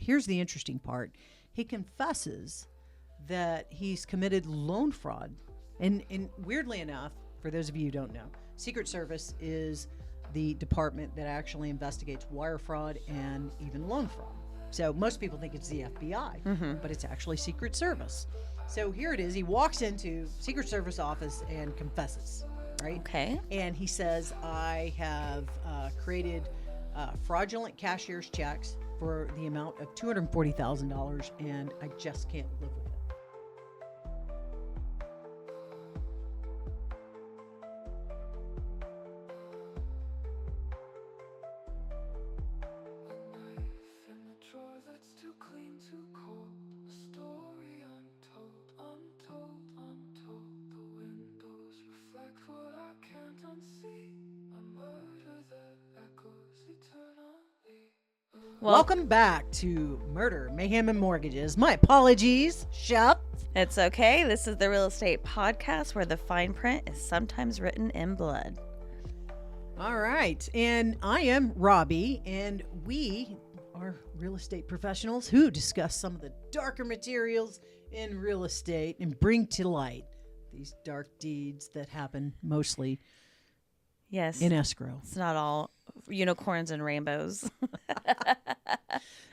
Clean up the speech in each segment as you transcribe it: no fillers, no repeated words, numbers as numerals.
here's the interesting part. He confesses that he's committed loan fraud. And weirdly enough, for those of you who don't know, Secret Service is the department that actually investigates wire fraud and even loan fraud. So most people think it's the FBI, but it's actually Secret Service. So here it is. He walks into Secret Service office and confesses, right? Okay. And he says, I have created fraudulent cashier's checks for the amount of $240,000, and I just can't live with it. Welcome back to Murder, Mayhem, and Mortgages. My apologies, Shep. It's okay. This is the real estate podcast where the fine print is sometimes written in blood. All right. And I am Robi, and we are real estate professionals who discuss some of the darker materials in real estate and bring to light these dark deeds that happen mostly in escrow. It's not all unicorns and rainbows.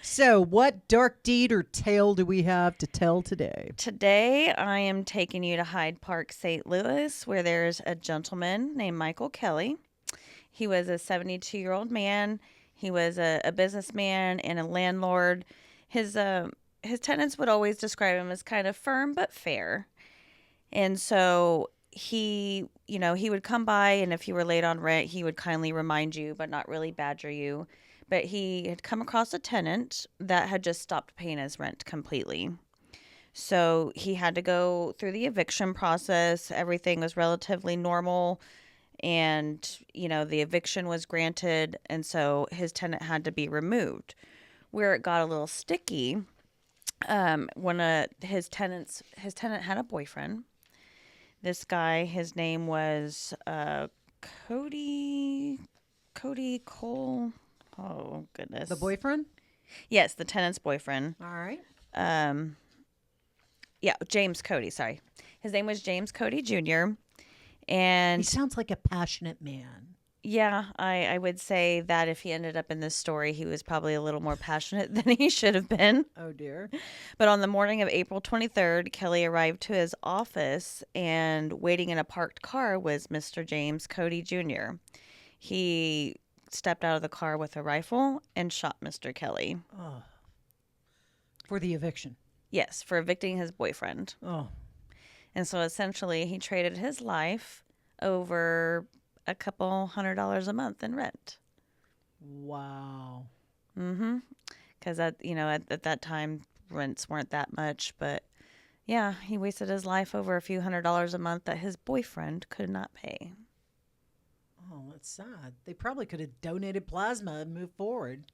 So what dark deed or tale do we have to tell today? Today, I am taking you to Hyde Park, St. Louis, where there's a gentleman named Michael Kelly. He was a 72-year-old man. He was a businessman and a landlord. His tenants would always describe him as kind of firm but fair. And so he would come by, and if you were late on rent, he would kindly remind you, but not really badger you. But he had come across a tenant that had just stopped paying his rent completely. So he had to go through the eviction process. Everything was relatively normal, and, the eviction was granted, and so his tenant had to be removed. Where it got a little sticky, his tenant had a boyfriend. This guy, his name was Cody Cole. Oh, goodness. The boyfriend? Yes, the tenant's boyfriend. All right. James Cody, sorry. His name was James Cody Jr. And he sounds like a passionate man. Yeah, I would say that if he ended up in this story, he was probably a little more passionate than he should have been. Oh, dear. But on the morning of April 23rd, Kelly arrived to his office, and waiting in a parked car was Mr. James Cody Jr. He stepped out of the car with a rifle and shot Mr. Kelly. Oh. For the eviction? Yes, for evicting his boyfriend. Oh. And so essentially he traded his life over a couple $100 a month in rent. Wow. Mm-hmm. Because at that time, rents weren't that much. But yeah, he wasted his life over a few $100s a month that his boyfriend could not pay. Oh, that's sad. They probably could have donated plasma and moved forward.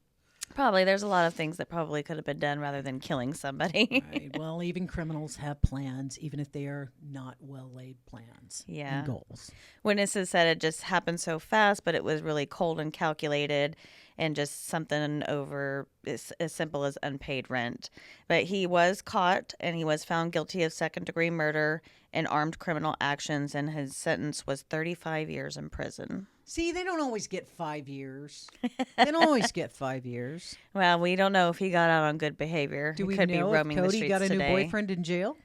Probably. There's a lot of things that probably could have been done rather than killing somebody. Right. Well, even criminals have plans, even if they are not well-laid plans and goals. Witnesses said it just happened so fast, but it was really cold and calculated, and just something over as simple as unpaid rent. But he was caught, and he was found guilty of second-degree murder and armed criminal actions, and his sentence was 35 years in prison. See, they don't always get 5 years. They don't always get 5 years. Well, we don't know if he got out on good behavior. Do we could know be roaming if Cody the streets got a today. new boyfriend in jail?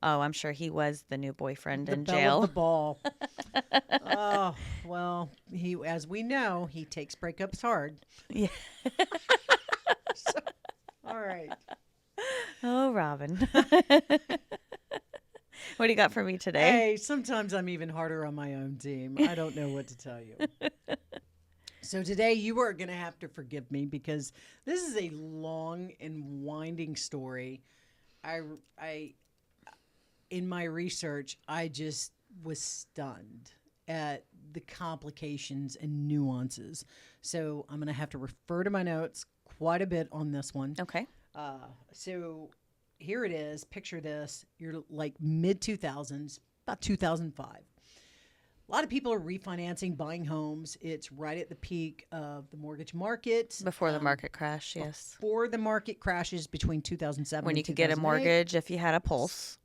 Oh, I'm sure he was the new boyfriend in The jail. belle of the ball. Oh, well, as we know, he takes breakups hard. Yeah. So, all right. Oh, Robin. What do you got for me today? Hey, sometimes I'm even harder on my own team. I don't know what to tell you. So today you are going to have to forgive me because this is a long and winding story. In my research, I just was stunned at the complications and nuances. So I'm going to have to refer to my notes quite a bit on this one. Okay. So here it is. Picture this. You're like mid-2000s, about 2005. A lot of people are refinancing, buying homes. It's right at the peak of the mortgage market. Before the market crash, yes. Before the market crashes between 2007 When and you could get a 2008. mortgage if you had a pulse.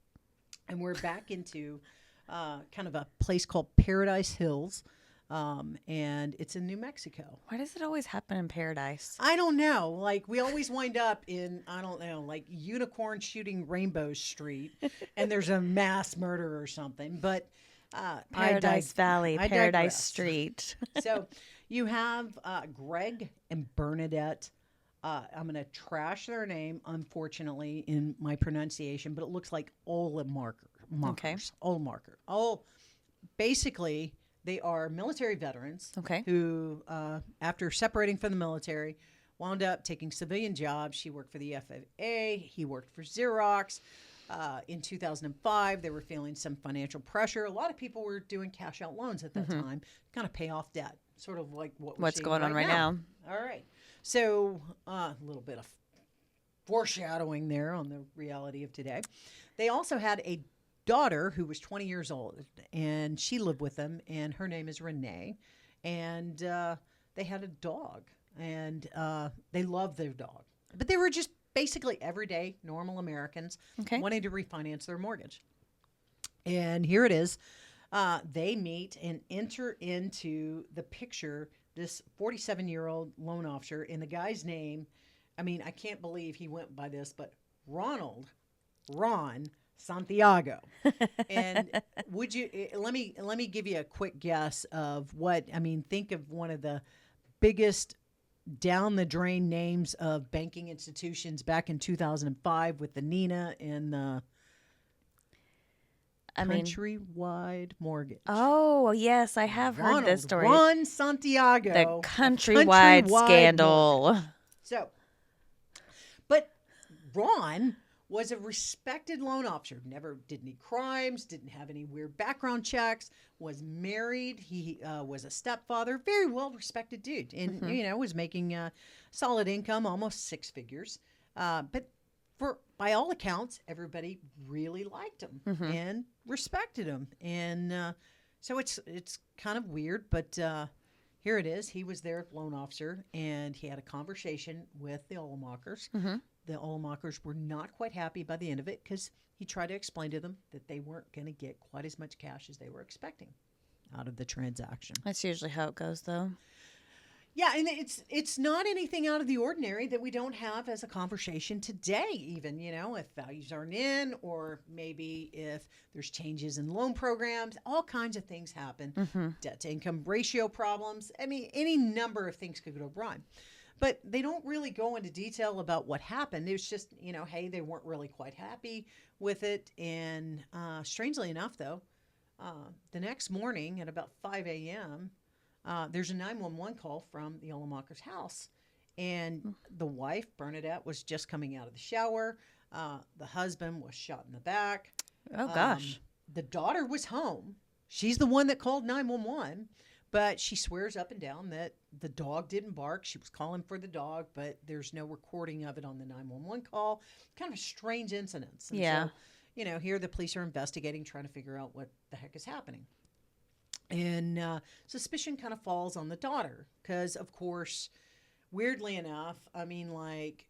And we're back into kind of a place called Paradise Hills. And it's in New Mexico. Why does it always happen in Paradise? I don't know. Like, we always wind up in, I don't know, like Unicorn Shooting Rainbow Street, and there's a mass murder or something. But Paradise Valley, I Paradise digress. Street. So you have Greg and Bernadette. I'm going to trash their name, unfortunately, in my pronunciation, but it looks like Olemarkers. Okay. Olemarker. Basically, they are military veterans Okay. who, after separating from the military, wound up taking civilian jobs. She worked for the FAA. He worked for Xerox. In 2005, they were feeling some financial pressure. A lot of people were doing cash out loans at that time, kind of pay off debt, sort of like What's going on right now. All right. So a little bit of foreshadowing there on the reality of today. They also had a daughter who was 20 years old, and she lived with them, and her name is Renee. And they had a dog, and they loved their dog. But they were just basically everyday, normal Americans wanting to refinance their mortgage. And here it is. They meet and enter into the picture this 47-year-old loan officer, and the guy's name, I mean, I can't believe he went by this, but Ron Santiago. And would you let me give you a quick guess of what, I mean, think of one of the biggest down the drain names of banking institutions back in 2005 with the Nina and the Countrywide Mortgage. Oh, yes, I have heard this story. Ron Santiago. The Countrywide scandal. Mortgage. So, but Ron was a respected loan officer, never did any crimes, didn't have any weird background checks, was married. He was a stepfather, very well respected dude, and was making solid income, almost six figures. But by all accounts, everybody really liked him and respected him, and so it's kind of weird, but here it is. He was their loan officer, and he had a conversation with the Olemakers. The Olemakers were not quite happy by the end of it because he tried to explain to them that they weren't going to get quite as much cash as they were expecting out of the transaction. That's usually how it goes, though. Yeah, and it's not anything out of the ordinary that we don't have as a conversation today, even, if values aren't in, or maybe if there's changes in loan programs, all kinds of things happen. Debt to income ratio problems. I mean, any number of things could go wrong. But they don't really go into detail about what happened. It was just, hey, they weren't really quite happy with it. And strangely enough, though, the next morning at about 5 a.m., there's a 911 call from the Olemakers' house. And the wife, Bernadette, was just coming out of the shower. The husband was shot in the back. Oh, gosh. The daughter was home. She's the one that called 911. But she swears up and down that the dog didn't bark. She was calling for the dog, but there's no recording of it on the 911 call. Kind of a strange incident. And yeah. So, here the police are investigating, trying to figure out what the heck is happening. And suspicion kind of falls on the daughter because, of course, weirdly enough, I mean, like,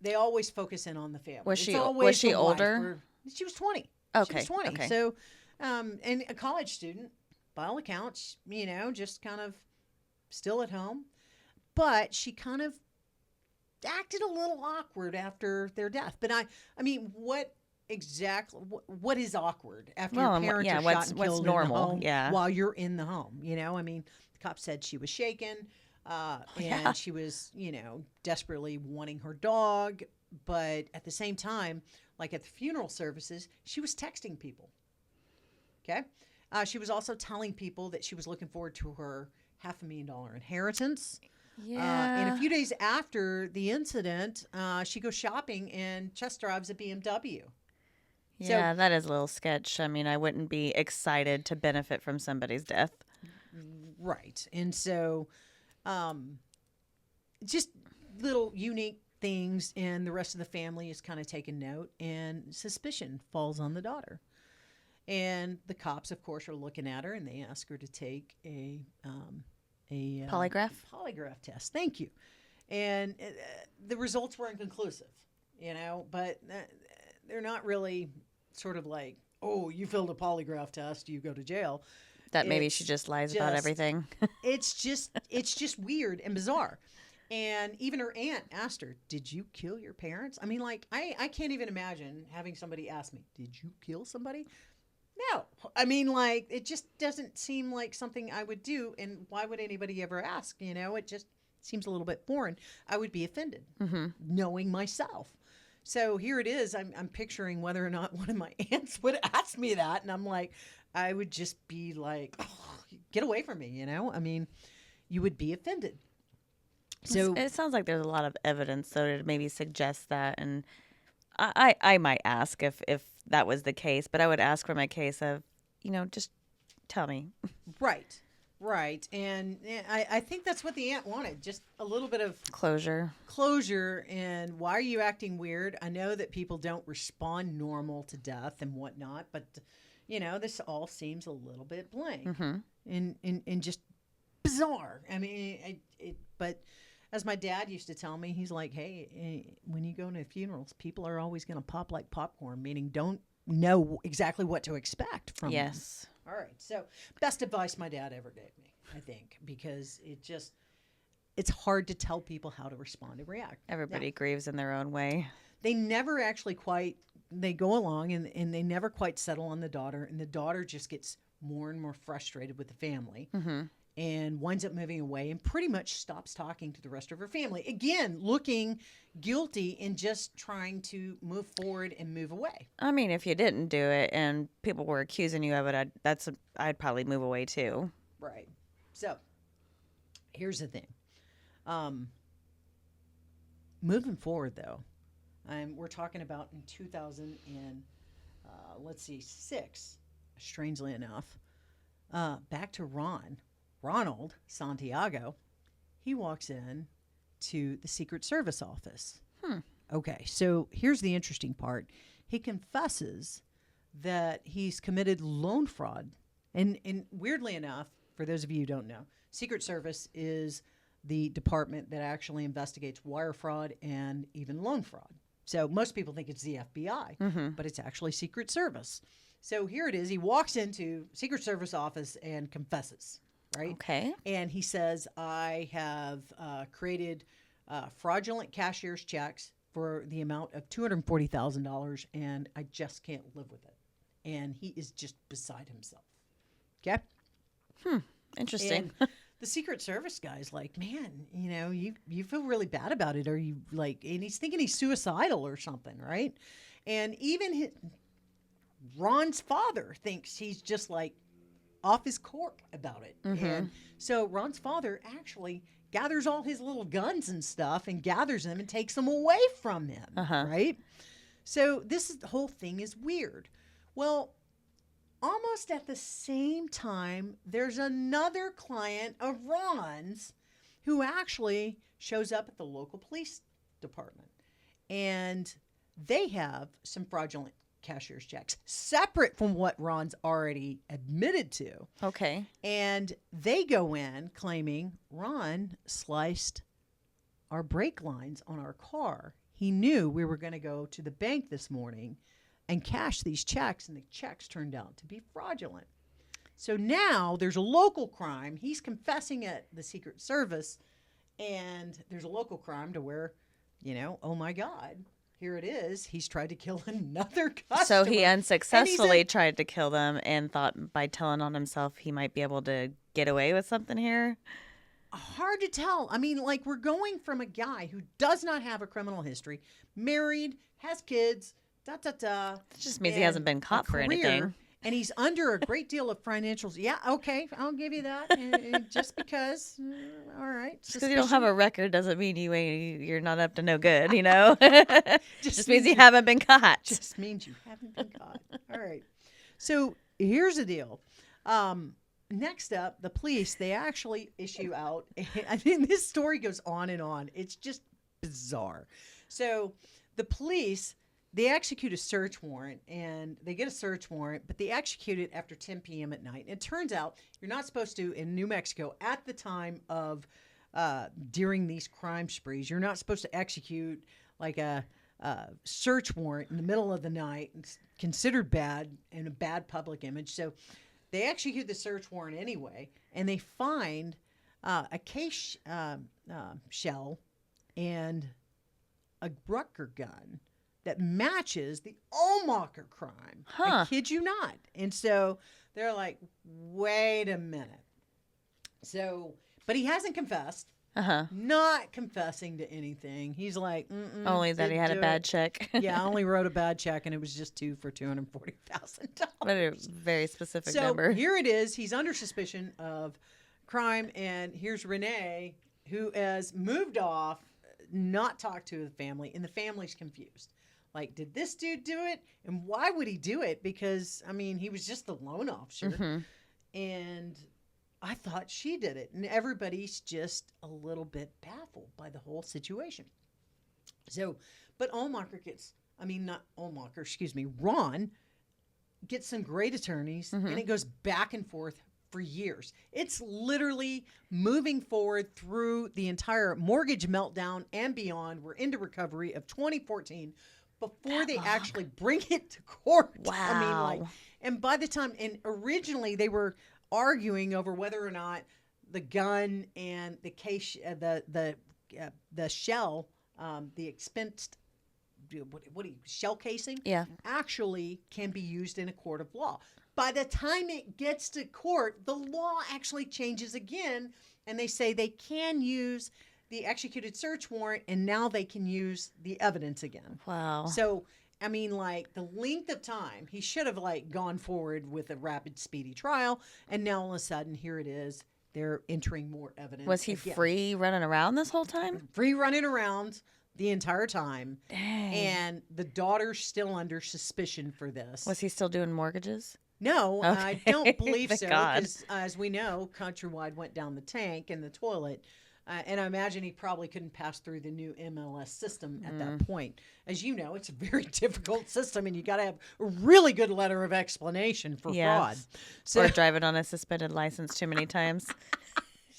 they always focus in on the family. Was she older? She was 20. Okay. She was 20. Okay. So, and a college student. By all accounts, just kind of still at home. But she kind of acted a little awkward after their death. But I mean, what exactly, what is awkward after your parents are shot and killed normal? in the home while you're in the home? I mean, the cop said she was shaken and she was, desperately wanting her dog. But at the same time, like at the funeral services, she was texting people. Okay? She was also telling people that she was looking forward to her $500,000 inheritance. Yeah. And a few days after the incident, she goes shopping and Chess drives a BMW. Yeah, that is a little sketch. I mean, I wouldn't be excited to benefit from somebody's death. Right. And so just little unique things, and the rest of the family is kind of taking note, and suspicion falls on the daughter. And the cops, of course, are looking at her, and they ask her to take a Polygraph? polygraph test. Thank you. And the results were inconclusive, but they're not really sort of like, oh, you failed a polygraph test, you go to jail. That maybe she just lies about everything. It's just weird and bizarre. And even her aunt asked her, did you kill your parents? I mean, like, I can't even imagine having somebody ask me, did you kill somebody? No. I mean, like, it just doesn't seem like something I would do. And why would anybody ever ask? It just seems a little bit foreign. I would be offended knowing myself. So here it is. I'm picturing whether or not one of my aunts would ask me that. And I'm like, I would just be like, oh, get away from me, I mean, you would be offended. So it sounds like there's a lot of evidence, though, to maybe suggest that. And I might ask if that was the case, but I would ask for my case of, just tell me. Right. And I think that's what the aunt wanted, just a little bit of Closure. And why are you acting weird? I know that people don't respond normal to death and whatnot, but, this all seems a little bit blank and just bizarre. I mean, but as my dad used to tell me, he's like, hey, when you go to funerals, people are always going to pop like popcorn, meaning don't know exactly what to expect from them. Yes. All right. So best advice my dad ever gave me, I think, because it's hard to tell people how to respond and react. Everybody grieves in their own way. They never actually they go along and they never quite settle on the daughter. And the daughter just gets more and more frustrated with the family and winds up moving away and pretty much stops talking to the rest of her family. Again, looking guilty and just trying to move forward and move away. I mean, if you didn't do it and people were accusing you of it, I'd probably move away too. Right. So here's the thing. Moving forward, though, we're talking about in 2006, strangely enough, back to Ronald Santiago. He walks in to the Secret Service office. Okay, so here's the interesting part. He confesses that he's committed loan fraud. And weirdly enough, for those of you who don't know, Secret Service is the department that actually investigates wire fraud and even loan fraud. So most people think it's the FBI, but it's actually Secret Service. So here it is. He walks into Secret Service office and confesses, right? Okay. And he says, I have created fraudulent cashier's checks for the amount of $240,000, and I just can't live with it. And he is just beside himself. Okay? Interesting. And the Secret Service guy's like, man, you feel really bad about it. Are you like, and he's thinking he's suicidal or something, right? And even Ron's father thinks he's just like off his cork about it. And so Ron's father actually gathers all his little guns and stuff and gathers them and takes them away from him, right? So the whole thing is weird. Well, almost at the same time, there's another client of Ron's who actually shows up at the local police department. And they have some fraudulent cashier's checks, separate from what Ron's already admitted to. Okay. And they go in claiming Ron sliced our brake lines on our car. He knew we were going to go to the bank this morning and cash these checks, and the checks turned out to be fraudulent. So now there's a local crime. He's confessing at the Secret Service, and there's a local crime to where, oh my God, here it is. He's tried to kill another customer. So he unsuccessfully tried to kill them and thought by telling on himself he might be able to get away with something here. Hard to tell. I mean, like, we're going from a guy who does not have a criminal history, married, has kids, It just means he hasn't been caught for anything. And he's under a great deal of financials. Yeah, okay, I'll give you that. And just because, all right. Just because you don't have a record doesn't mean you're not up to no good, just means you haven't been caught. Just means you haven't been caught. All right. So here's the deal. Next up, the police, they actually issue out. I mean, this story goes on and on. It's just bizarre. So the police they execute a search warrant, and they get a search warrant, but they execute it after 10 p.m. at night. And it turns out you're not supposed to, in New Mexico, at the time of during these crime sprees, you're not supposed to execute like a search warrant in the middle of the night. It's considered bad and a bad public image. So they execute the search warrant anyway, and they find a case shell and a Rucker gun that matches the Ohlmacher crime. I kid you not. And so they're like, wait a minute. So, but he hasn't confessed. Not confessing to anything. He's like, only that he had a bad check. Yeah, I only wrote a bad check, and it was just for $240,000. But a very specific so number. Here it is. He's under suspicion of crime, and here's Renee, who has moved off, not talked to the family, and the family's confused. Like, did this dude do it? And why would he do it? Because, I mean, he was just the loan officer. And I thought she did it. And everybody's just a little bit baffled by the whole situation. So, but Ohlmacher gets, not Ohlmacher, excuse me, Ron gets some great attorneys, and it goes back and forth for years. It's literally moving forward through the entire mortgage meltdown and beyond. We're into recovery of 2014 before they actually bring it to court. Wow. And by the time, and originally they were arguing over whether or not the gun and the case, the shell, the expensed, shell casing, actually can be used in a court of law. By the time it gets to court, the law actually changes again, and they say they can use the executed search warrant, and now they can use the evidence again. Wow. So, the length of time, he should have gone forward with a rapid, speedy trial, and now all of a sudden, here it is. They're entering more evidence. Was he free running around this whole time? Free running around the entire time. Dang. And the daughter's still under suspicion for this. Was he still doing mortgages? No, Okay. I don't believe Thank so. God. Because, as we know, Countrywide went down the tank and the toilet. And I imagine he probably couldn't pass through the new MLS system at that point. As you know, it's a very difficult system, and you got to have a really good letter of explanation for fraud. So, or driving on a suspended license too many times.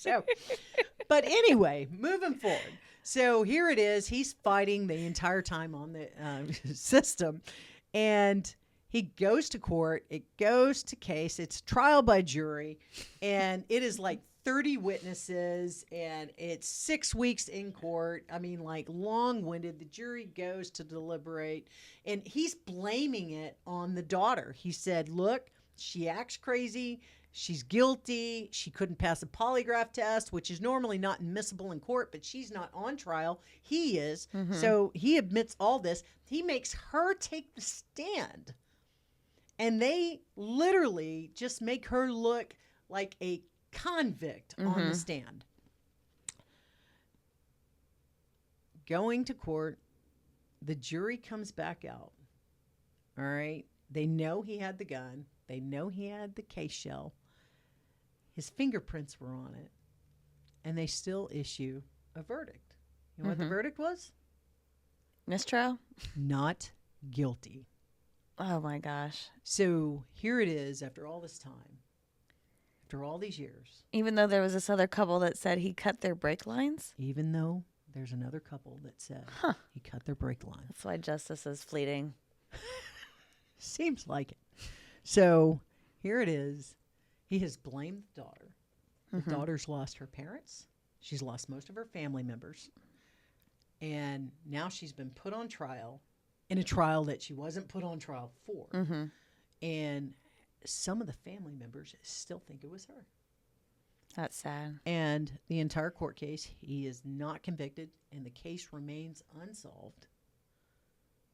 But anyway, moving forward. So here it is. He's fighting the entire time on the system, and he goes to court. It goes to case. It's trial by jury, and it is 30 witnesses, and it's 6 weeks in court. Long-winded. The jury goes to deliberate, and he's blaming it on the daughter. He said, look, she acts crazy. She's guilty. She couldn't pass a polygraph test, which is normally not admissible in court, but she's not on trial. He is. So he admits all this. He makes her take the stand, and they literally just make her look like a convict on the stand. Going to court, the jury comes back out. All right. They know he had the gun. They know he had the case shell. His fingerprints were on it. And they still issue a verdict. You know what the verdict was? Mistrial? Not guilty. Oh my gosh. So here it is after all this time. After all these years. Even though there was this other couple that said he cut their brake lines? Even though there's another couple that said he cut their brake line. That's why justice is fleeting. Seems like it. So here it is. He has blamed the daughter. The daughter's lost her parents. She's lost most of her family members. And now she's been put on trial in a trial that she wasn't put on trial for. And some of the family members still think it was her. That's sad. And the entire court case, he is not convicted, and the case remains unsolved.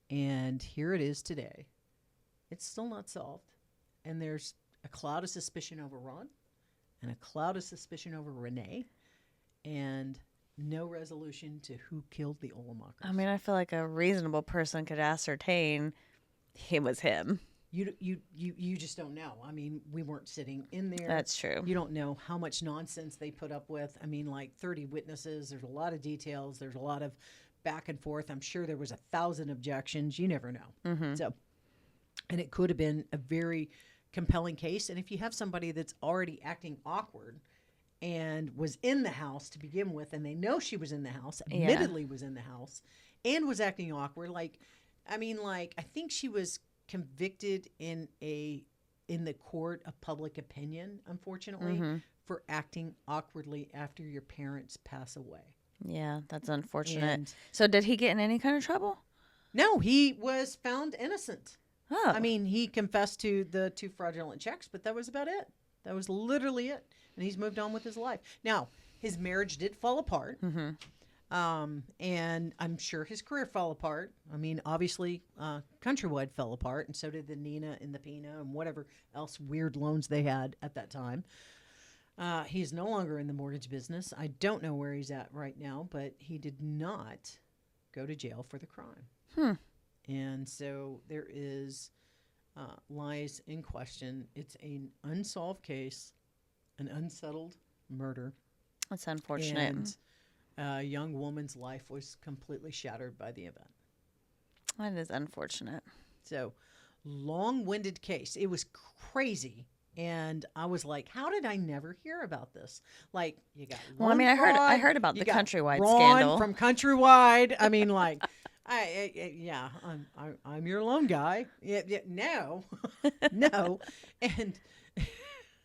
And here it is today. It's still not solved. And there's a cloud of suspicion over Ron and a cloud of suspicion over Renee, and no resolution to who killed the Ohlmachers. I feel like a reasonable person could ascertain it was him. You just don't know. We weren't sitting in there. That's true. You don't know how much nonsense they put up with. 30 witnesses. There's a lot of details. There's a lot of back and forth. I'm sure there was 1,000 objections. You never know. Mm-hmm. So, and it could have been a very compelling case. And if you have somebody that's already acting awkward and was in the house to begin with, and they know she was in the house, admittedly was in the house, and was acting awkward, I think she was convicted in the court of public opinion, unfortunately, for acting awkwardly after your parents pass away. Yeah, that's unfortunate. And so did he get in any kind of trouble? no, he was found innocent. Oh. I mean, he confessed to the 2 fraudulent checks, but that was about it. That was literally it. And he's moved on with his life. Now, his marriage did fall apart. And I'm sure his career fell apart. I mean, obviously, Countrywide fell apart, and so did the Nina and the Pina and whatever else weird loans they had at that time. He's no longer in the mortgage business. I don't know where he's at right now, but he did not go to jail for the crime. And so there is lies in question. It's an unsolved case, an unsettled murder. That's unfortunate. And a young woman's life was completely shattered by the event. That is unfortunate. So, long-winded case. It was crazy. And I was like, how did I never hear about this? Like, you got Well, I mean, I heard about the Countrywide Ron scandal. from Countrywide. I mean, like, I'm your loan guy. No. And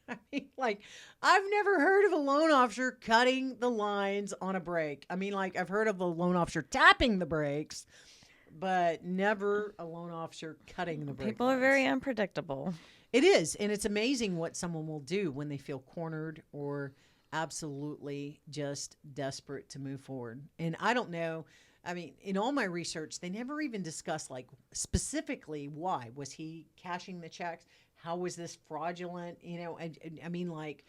I mean, like, I've never heard of a loan officer cutting the lines on a brake. I mean, like, I've heard of a loan officer tapping the brakes, but never a loan officer cutting the brake People lines. are very unpredictable. It is, and it's amazing what someone will do when they feel cornered or absolutely just desperate to move forward. And I don't know. I mean, in all my research, they never even discussed, like, specifically why. Was he cashing the checks? How was this fraudulent? You know, I mean, like,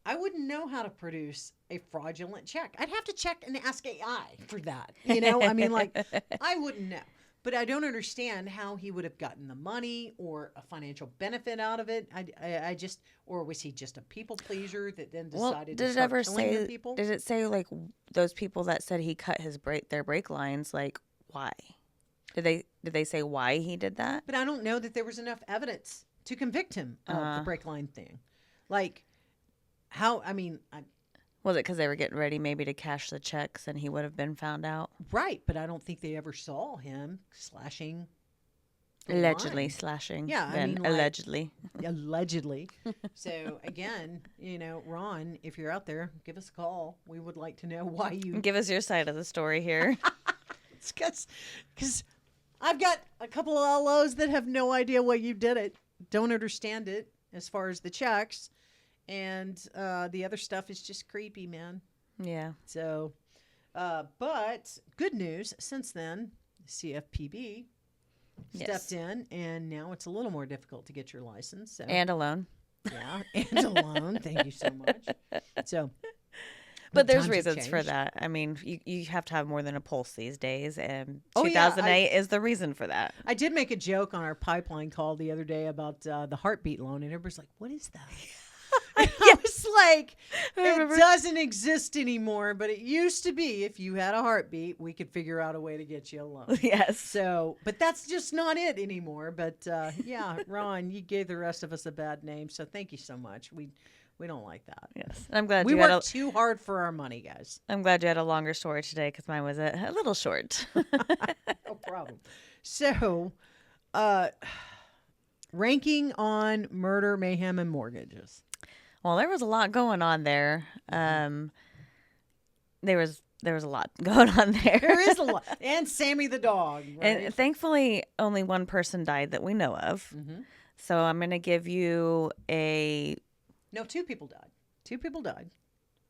I wouldn't know how to produce a fraudulent check. I'd have to check and ask AI for that. You know, I mean, like, I wouldn't know. But I don't understand how he would have gotten the money or a financial benefit out of it. I just, or was he just a people pleaser that then decided to start killing the people? Did it say, like, those people that said he cut their brake lines, like, why? Did they say why he did that? But I don't know that there was enough evidence to convict him of the brake line thing. Like, how, I mean, was it because they were getting ready maybe to cash the checks and he would have been found out? Right, but I don't think they ever saw him slashing. Allegedly slashing. Yeah, I mean, allegedly. Allegedly. So, again, you know, Ron, if you're out there, give us a call. We would like to know why you... Give us your side of the story here. It's because I've got a couple of LOs that have no idea why you did it. Don't understand it as far as the checks. And the other stuff is just creepy, man. Yeah. So, but good news, since then, CFPB stepped in, and now it's a little more difficult to get your license. So. And a loan. Yeah, and a loan. Thank you so much. So, but there's reasons for that. I mean, you have to have more than a pulse these days, and 2008 is the reason for that. I did make a joke on our pipeline call the other day about the heartbeat loan, and everybody's like, what is that? I was like, it doesn't exist anymore, but it used to be. If you had a heartbeat, we could figure out a way to get you a loan. Yes. So, but that's just not it anymore. But yeah, Ron, you gave the rest of us a bad name, so thank you so much. We don't like that. Yes, I'm glad we worked too hard for our money, guys. I'm glad you had a longer story today because mine was a little short. No problem. So, ranking on murder, mayhem, and mortgages. Well, there was a lot going on there. There was a lot going on there. There is a lot. And Sammy the dog. Right? And thankfully, only one person died that we know of. Mm-hmm. So I'm going to give you No, 2 people died. 2 people died.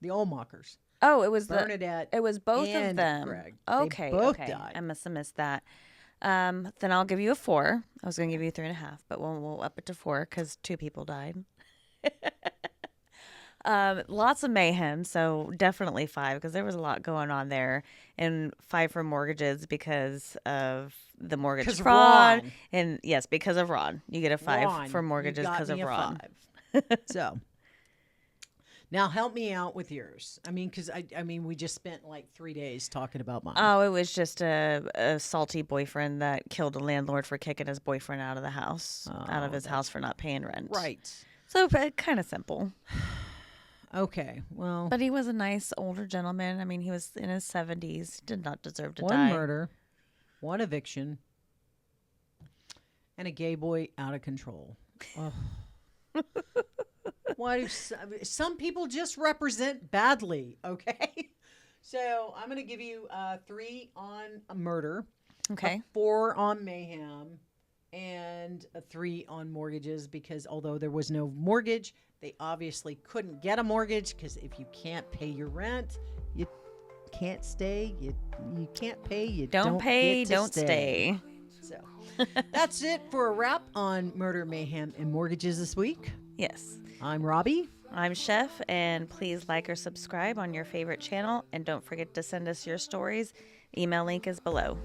The Olmachers. Oh, it was Bernadette. It was both and of them. Greg. Okay, they both okay. died. I must have missed that. Then I'll give you a 4. I was going to give you 3.5, but we'll up it to 4 because 2 people died. Lots of mayhem, so definitely 5 because there was a lot going on there, and 5 for mortgages because of the mortgage fraud, and yes, because of Ron, you get a 5 for mortgages because of Ron. 5. Now help me out with yours. I mean, because I mean, we just spent like 3 days talking about mine. Oh, it was just a salty boyfriend that killed a landlord for kicking his boyfriend out of the house, out of his house for not paying rent. Right. So kind of simple. Okay. Well, But he was a nice older gentleman. I mean, he was in his 70s. Did not deserve to one die. murder, one eviction, and a gay boy out of control. Oh. Why do some people just represent badly? Okay. So I'm going to give you 3 on a murder, Okay. 4 on mayhem, and a 3 on mortgages, because although there was no mortgage, they obviously couldn't get a mortgage, because if you can't pay your rent, you can't stay. You can't pay. You Don't pay, get to don't stay. So that's it for a wrap on murder, mayhem, and mortgages this week. Yes. I'm Robbie. I'm Chef, and please like or subscribe on your favorite channel. And don't forget to send us your stories. Email link is below.